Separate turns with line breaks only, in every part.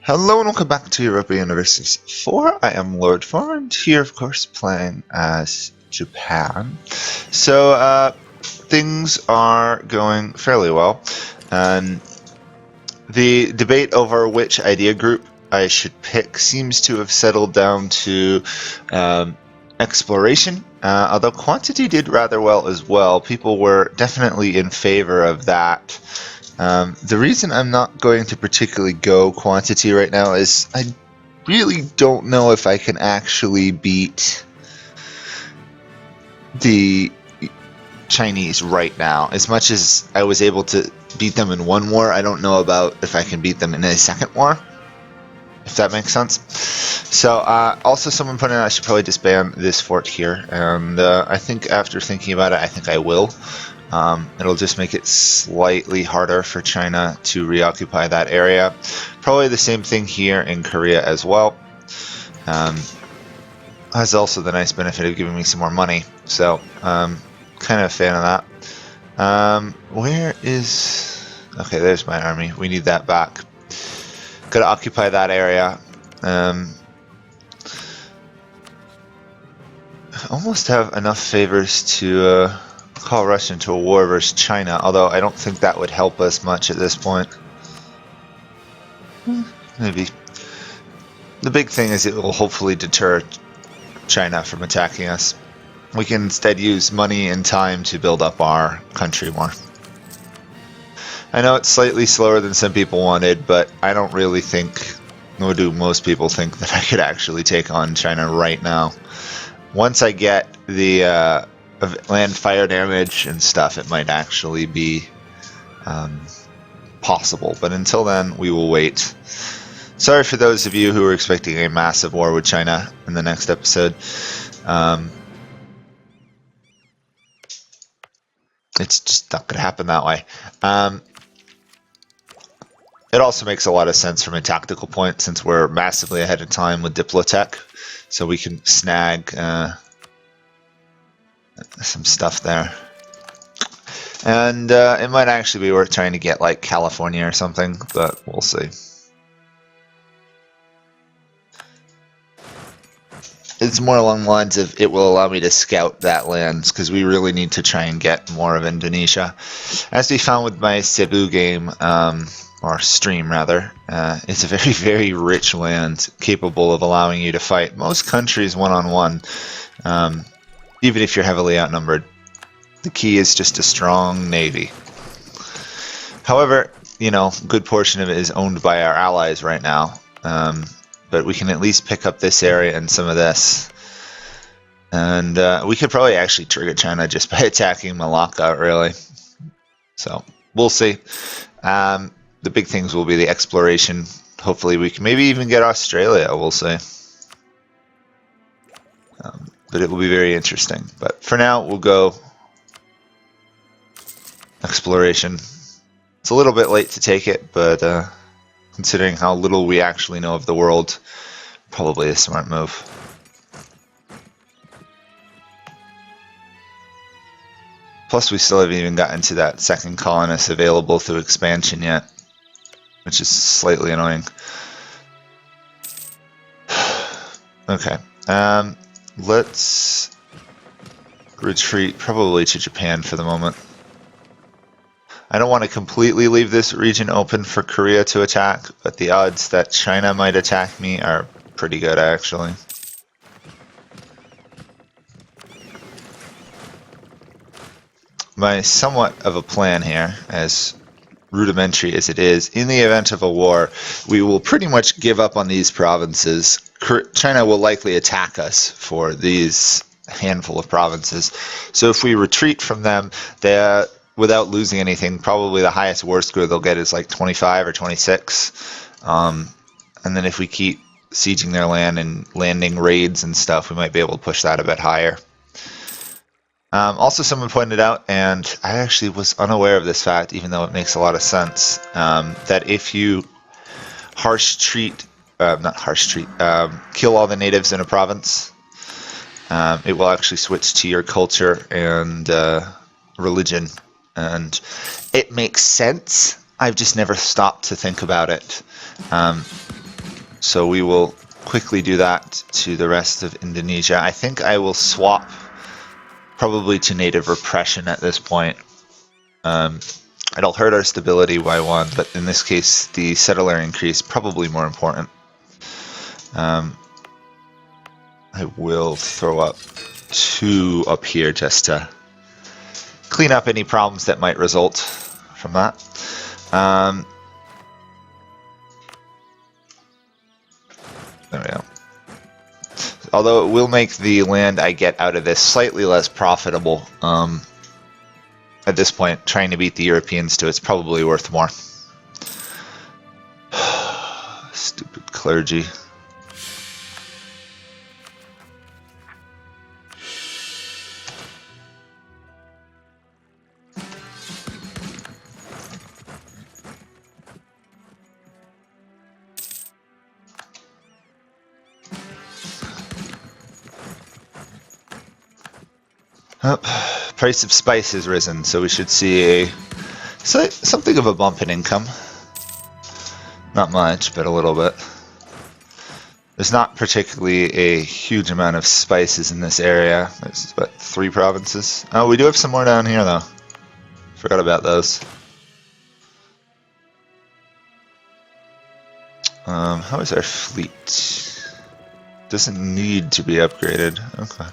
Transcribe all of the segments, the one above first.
Hello and welcome back to Europa Universalis 4. I am Lord Forwind, here of course playing as Japan. So things are going fairly well. The debate over which idea group I should pick seems to have settled down to exploration, although quantity did rather well as well. People were definitely in favor of that. The reason I'm not going to particularly go quantity right now is I really don't know if I can actually beat the Chinese right now. As much as I was able to beat them in one war, I don't know about if I can beat them in a second war, if that makes sense. So also someone pointed out I should probably disband this fort here, and I think after thinking about it, I think I will. It'll just make it slightly harder for China to reoccupy that area. Probably the same thing here in Korea as well. Has also the nice benefit of giving me some more money, so kind of a fan of that. Where is... Okay, there's my army. We need that back. Gotta occupy that area. Almost have enough favors to call Russia into a war versus China, although I don't think that would help us much at this point. Maybe. The big thing is it will hopefully deter China from attacking us. We can instead use money and time to build up our country more. I know it's slightly slower than some people wanted, but I don't really think, nor do most people think, that I could actually take on China right now. Once I get the land fire damage and stuff, it might actually be possible, but until then we will wait. Sorry for those of you who are expecting a massive war with China in the next episode. It's just not going to happen that way. It also makes a lot of sense from a tactical point, since we're massively ahead of time with Diplotech, so we can snag some stuff there. And it might actually be worth trying to get like California or something, but we'll see. It's more along the lines of it will allow me to scout that land, because we really need to try and get more of Indonesia. As we found with my Cebu game, or stream rather, it's a very, very rich land capable of allowing you to fight most countries one-on-one. Even if you're heavily outnumbered. The key is just a strong navy. However, you know, a good portion of it is owned by our allies right now. But we can at least pick up this area and some of this. And we could probably actually trigger China just by attacking Malacca, really. So, we'll see. The big things will be the exploration. Hopefully we can maybe even get Australia, we'll see. But it will be very interesting. But for now, we'll go exploration. It's a little bit late to take it, but considering how little we actually know of the world, probably a smart move. Plus, we still haven't even gotten to that second colonist available through expansion yet, which is slightly annoying. Okay. Let's retreat probably to Japan for the moment. I don't want to completely leave this region open for Korea to attack, but the odds that China might attack me are pretty good, actually. My somewhat of a plan here, as rudimentary as it is, in the event of a war, we will pretty much give up on these provinces. China will likely attack us for these handful of provinces. So if we retreat from them, without losing anything, probably the highest war score they'll get is like 25 or 26. And then if we keep sieging their land and landing raids and stuff, we might be able to push that a bit higher. Also, someone pointed out, and I actually was unaware of this fact, even though it makes a lot of sense, that if you kill all the natives in a province, it will actually switch to your culture and religion. And it makes sense. I've just never stopped to think about it. So we will quickly do that to the rest of Indonesia. I think I will swap probably to native repression at this point. It'll hurt our stability by 1, but in this case the settler increase probably more important. I will throw up 2 up here just to clean up any problems that might result from that. There we go. Although it will make the land I get out of this slightly less profitable, at this point, trying to beat the Europeans to it's probably worth more. Stupid clergy. Oh, price of spice has risen, so we should see something of a bump in income. Not much, but a little bit. There's not particularly a huge amount of spices in this area. There's about 3 provinces. Oh, we do have some more down here, though. Forgot about those. How is our fleet? Doesn't need to be upgraded. Okay.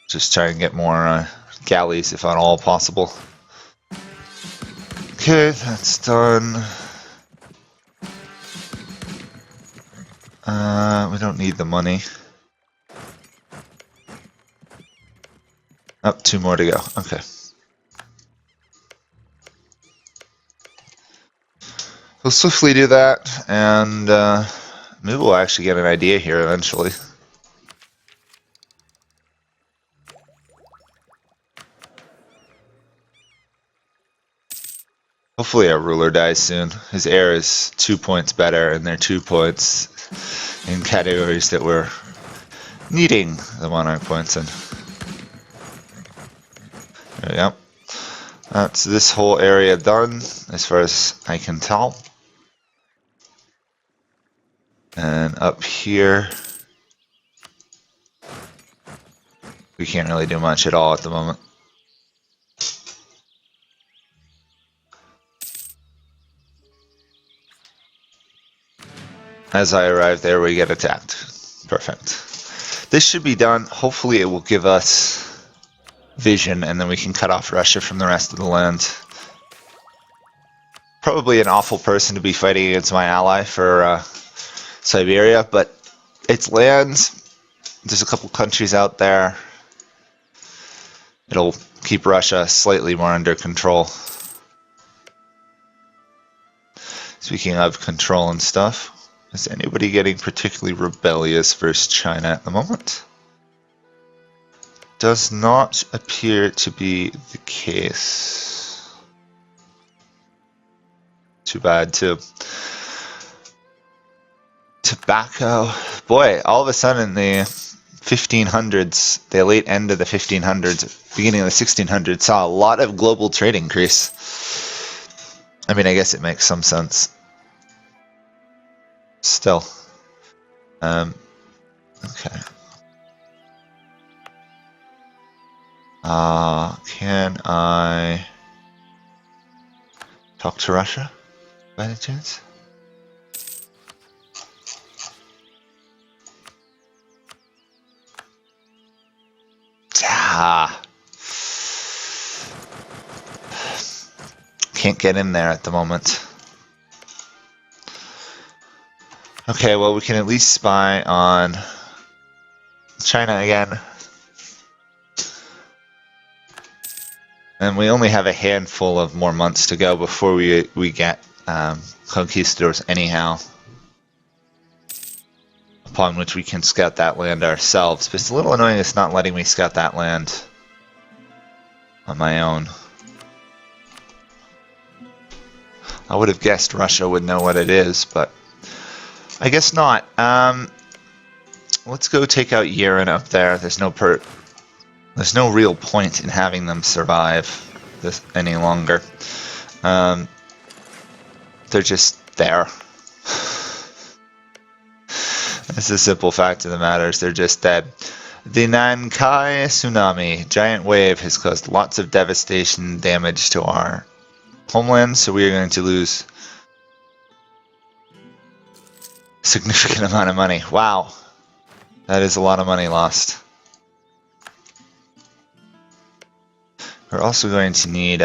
Just try and get more galleys, if at all possible. Okay, that's done. We don't need the money. Up 2 more to go. Okay. We'll swiftly do that, and maybe we'll actually get an idea here eventually. Hopefully our ruler dies soon. His heir is 2 points better, and they're 2 points in categories that we're needing the monarch points in. There we go. That's this whole area done, as far as I can tell. And up here, we can't really do much at all at the moment. As I arrive there, we get attacked. Perfect. This should be done. Hopefully it will give us vision, and then we can cut off Russia from the rest of the land. Probably an awful person to be fighting against my ally for Siberia, but it's land. There's a couple countries out there. It'll keep Russia slightly more under control. Speaking of control and stuff, is anybody getting particularly rebellious versus China at the moment? Does not appear to be the case. Too bad, too. Tobacco. Boy, all of a sudden the 1500s, the late end of the 1500s, beginning of the 1600s, saw a lot of global trade increase. I mean, I guess it makes some sense. Still. Okay. Can I talk to Russia by any chance? Can't get in there at the moment. Okay, well, we can at least spy on China again. And we only have a handful of more months to go before we get conquistadors anyhow, upon which we can scout that land ourselves. But it's a little annoying it's not letting me scout that land on my own. I would have guessed Russia would know what it is, but I guess not. let's go take out Yeren up there. There's no real point in having them survive this any longer. They're just there. That's the simple fact of the matter, is they're just dead. The Nankai tsunami, giant wave, has caused lots of devastation and damage to our homeland, so we are going to lose a significant amount of money. Wow, that is a lot of money lost. We're also going to need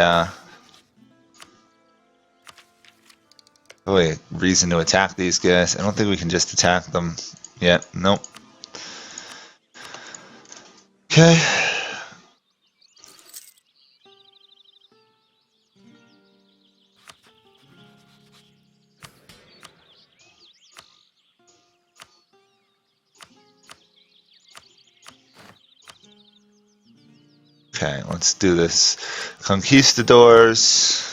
reason to attack these guys. I don't think we can just attack them yet. Nope. Okay. Okay, let's do this. Conquistadors.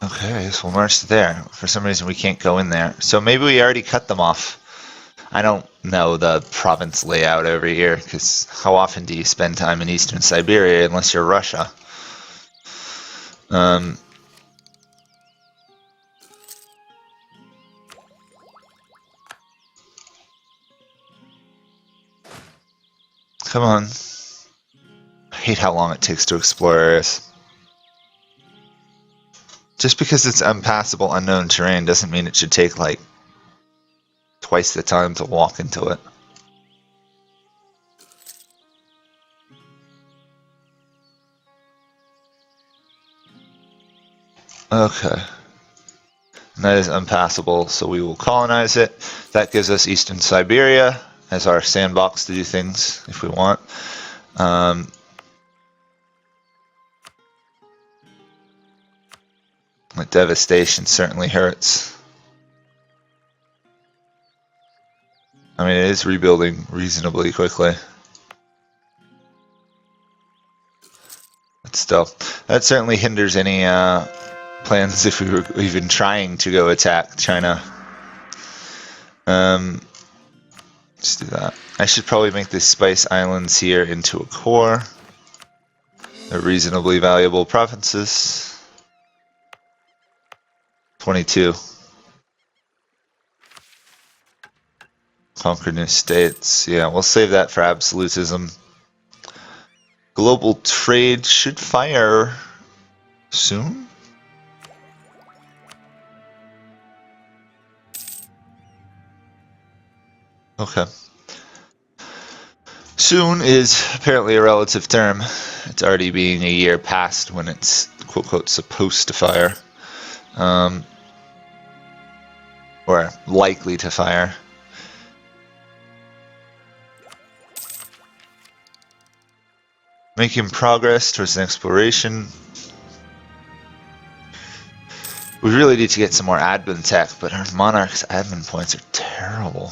Okay, so we'll march to there. For some reason we can't go in there. So maybe we already cut them off. I don't know the province layout over here, because how often do you spend time in Eastern Siberia unless you're Russia? Come on. I hate how long it takes to explore areas. Just because it's unpassable, unknown terrain doesn't mean it should take like twice the time to walk into it. Okay. And that is unpassable, so we will colonize it. That gives us Eastern Siberia as our sandbox to do things if we want. The devastation certainly hurts. I mean, it is rebuilding reasonably quickly. But still, that certainly hinders any plans if we were even trying to go attack China. Let's do that. I should probably make the Spice Islands here into a core. They're reasonably valuable provinces. 22. Conquer new states. Yeah, we'll save that for absolutism. Global trade should fire soon. Okay. Soon is apparently a relative term. It's already being a year past when it's quote-unquote supposed to fire. Or likely to fire. Making progress towards an exploration. We really need to get some more admin tech, but our monarch's admin points are terrible.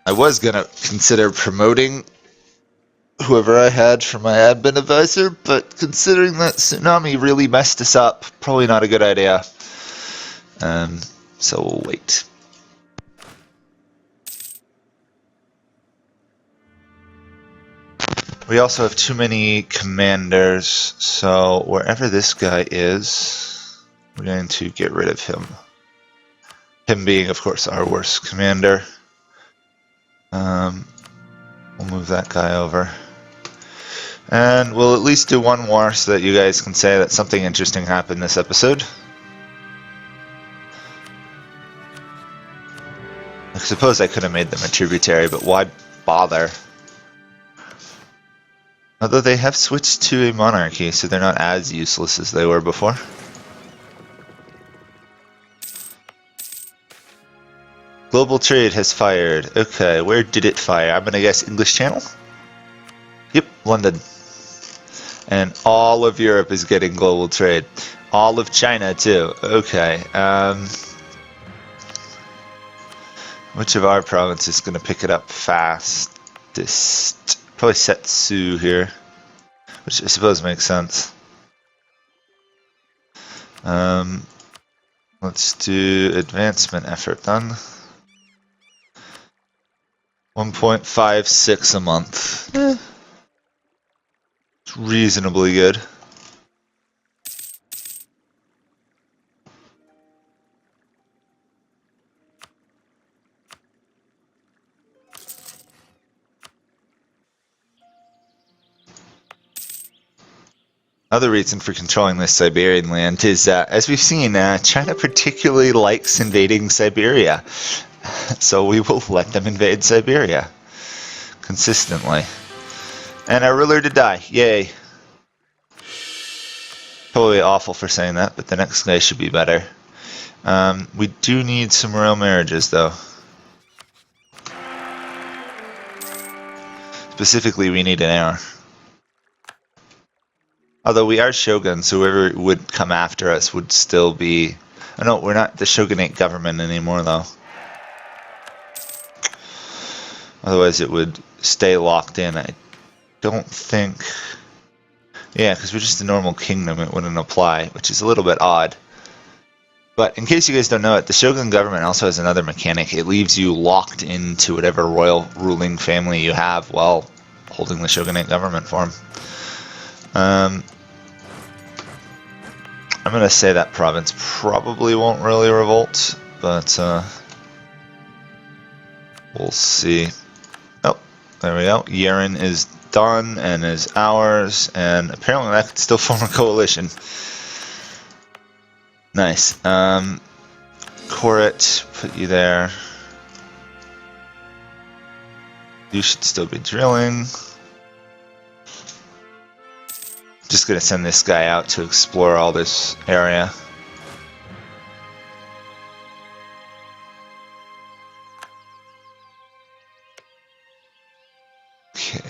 I was gonna consider promoting whoever I had for my admin advisor, but considering that tsunami really messed us up, probably not a good idea. So we'll wait. We also have too many commanders, so wherever this guy is, we're going to get rid of him. Him being, of course, our worst commander. We'll move that guy over. And we'll at least do one war so that you guys can say that something interesting happened this episode. I suppose I could have made them a tributary, but why bother? Although they have switched to a monarchy, so they're not as useless as they were before. Global trade has fired. Okay, where did it fire? I'm gonna guess English Channel? Yep, London. And all of Europe is getting global trade. All of China too. Okay. Which of our provinces is going to pick it up fastest? Probably Setsu here, which I suppose makes sense. Let's do advancement effort then. 1.56 a month. It's reasonably good. Other reason for controlling this Siberian land is that, as we've seen, China particularly likes invading Siberia. So we will let them invade Siberia consistently. And our ruler to die. Yay. Totally awful for saying that, but the next guy should be better. We do need some royal marriages, though. Specifically, we need an heir. Although we are shoguns, so whoever would come after us would still be... Oh no, we're not the shogunate government anymore, though. Otherwise it would stay locked in. I don't think... Yeah, because we're just a normal kingdom, it wouldn't apply, which is a little bit odd. But in case you guys don't know it, the shogun government also has another mechanic. It leaves you locked into whatever royal ruling family you have while holding the shogunate government form. I'm going to say that province probably won't really revolt, but we'll see. Oh, there we go. Yeren is done and is ours, and apparently that could still form a coalition. Nice. Koret, put you there. You should still be drilling. Just gonna send this guy out to explore all this area. Okay.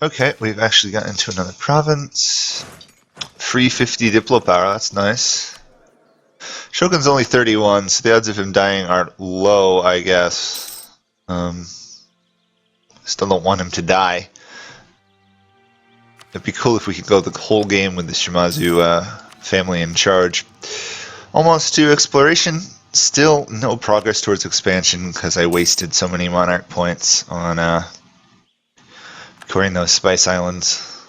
Okay, we've actually got into another province. Free 50 Diplo power, that's nice. Shogun's only 31, so the odds of him dying are low, I guess. Still don't want him to die. It'd be cool if we could go the whole game with the Shimazu family in charge. Almost to exploration. Still no progress towards expansion because I wasted so many monarch points on touring those spice islands.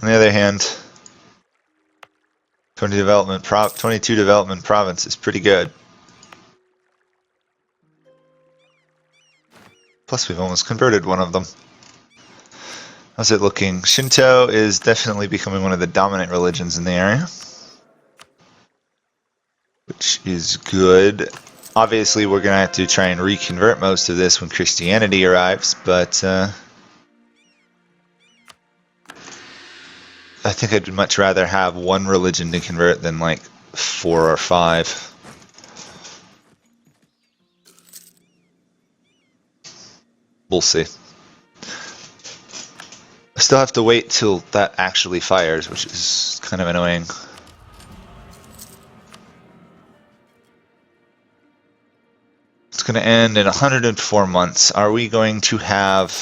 On the other hand, 22 development province is pretty good. Plus we've almost converted one of them. How's it looking? Shinto is definitely becoming one of the dominant religions in the area, which is good. Obviously we're going to have to try and reconvert most of this when Christianity arrives, but I think I'd much rather have one religion to convert than like 4 or 5. We'll see. I still have to wait till that actually fires, which is kind of annoying. It's going to end in 104 months. Are we going to have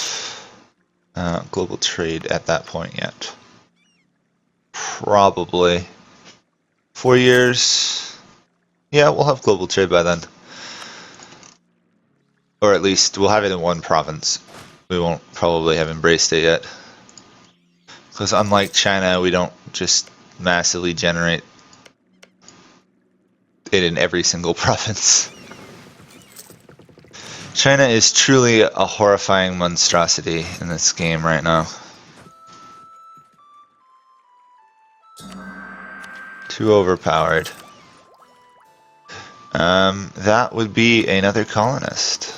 global trade at that point yet? Probably. 4 years. Yeah, we'll have global trade by then. Or at least we'll have it in one province. We won't probably have embraced it yet. Because unlike China, we don't just massively generate it in every single province. China is truly a horrifying monstrosity in this game right now. Too overpowered. That would be another colonist.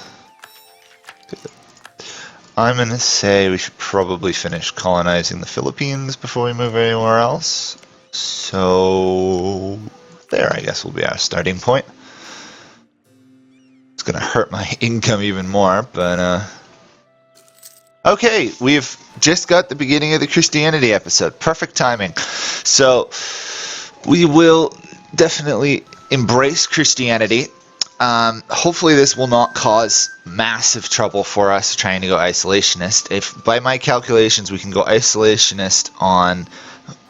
I'm going to say we should probably finish colonizing the Philippines before we move anywhere else. So there, I guess, will be our starting point. It's going to hurt my income even more, but okay, we've just got the beginning of the Christianity episode. Perfect timing. So we will definitely embrace Christianity. Hopefully this will not cause massive trouble for us trying to go isolationist. If by my calculations we can go isolationist on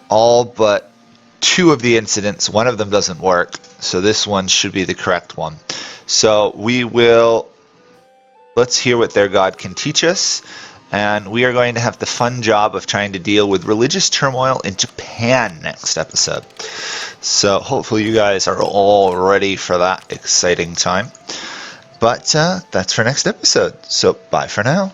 all but 2 of the incidents, one of them doesn't work, so this one should be the correct one. So let's hear what their God can teach us, and we are going to have the fun job of trying to deal with religious turmoil in Japan next episode. So hopefully you guys are all ready for that exciting time. But that's for next episode. So bye for now.